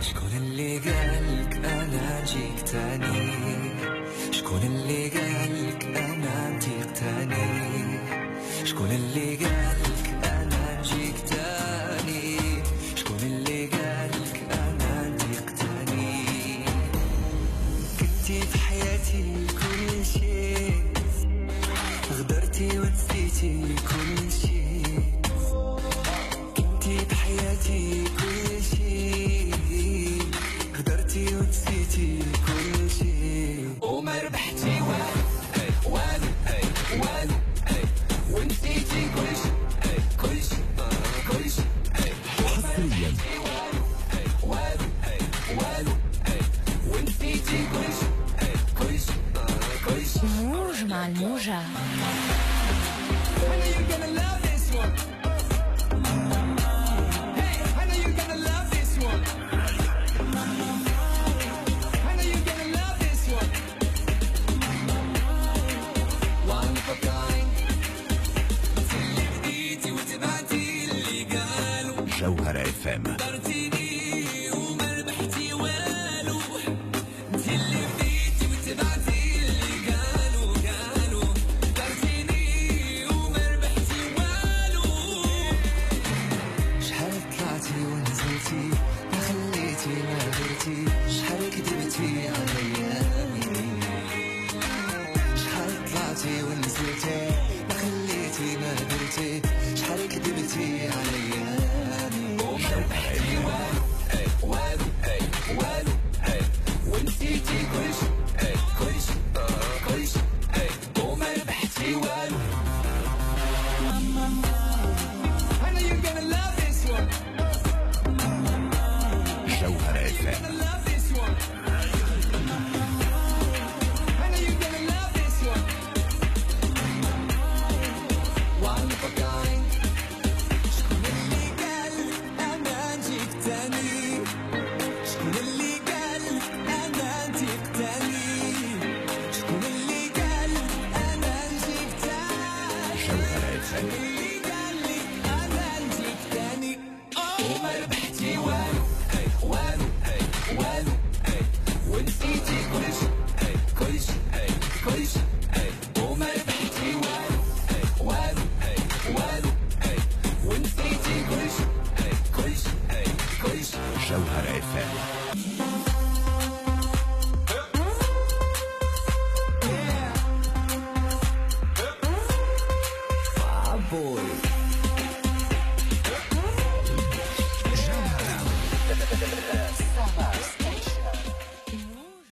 شكون اللي قالك انا نجيك تاني؟ شكون اللي قالك انا نطيق تاني؟ شكون اللي قالك انا نجيك تاني؟ شكون اللي قالك انا نطيق تاني؟ كنتي في حياتي كل شيء، غدرتي ونسيتي كل شيء. كنتي في حياتي كل شيء، غدرتي ونسيتي كل شيء. وما ربحتي والو والو والو، ونسيتي كل شيء كل شيء كل شيء. حصريا والو والو، ونسيتي كل شيء كل شيء كل شيء. موج مع الموجة. I know you're gonna love this one. Hey, I know you're gonna love this one. I know you're gonna love this one. One of a kind. اللي بديتي وتبعتي اللي قالوا جوهرة اف ام. درتيني وما ربحتي والو. انت اللي بديتي وتبعتي اللي قالوا درتيني وما ربحتي والو. شحال طلعتي ونزلتي ما خليتي ما درتي، شحال كذبتي عليا. شحال طلعتي ونزلتي ما خليتي ما درتي، شحال كذبتي عليا. وما ربحتي والو والو والو، ونسيتي كل شيء كل شيء كل شيء. وما ربحتي والو. I know you're gonna love this one. جوهرة اف ام. Gonna love this one. I know you're gonna love this one. One of a kind. شكون اللي قال أنا نجيك تاني؟ شكون اللي قال أنا نطيق تاني؟ شكون اللي قال أنا نجيك تاني؟ جوهرة اف ام. اللي قال لي أنا نجيك تاني. وما ربحتي والو والو والو، ونسيتي كل شيء كل شيء كل شيء. وما ربحتي والو والو والو، ونسيتي كل شيء كل شيء كل شيء. جوهرة اف ام. Boy. جوهرة.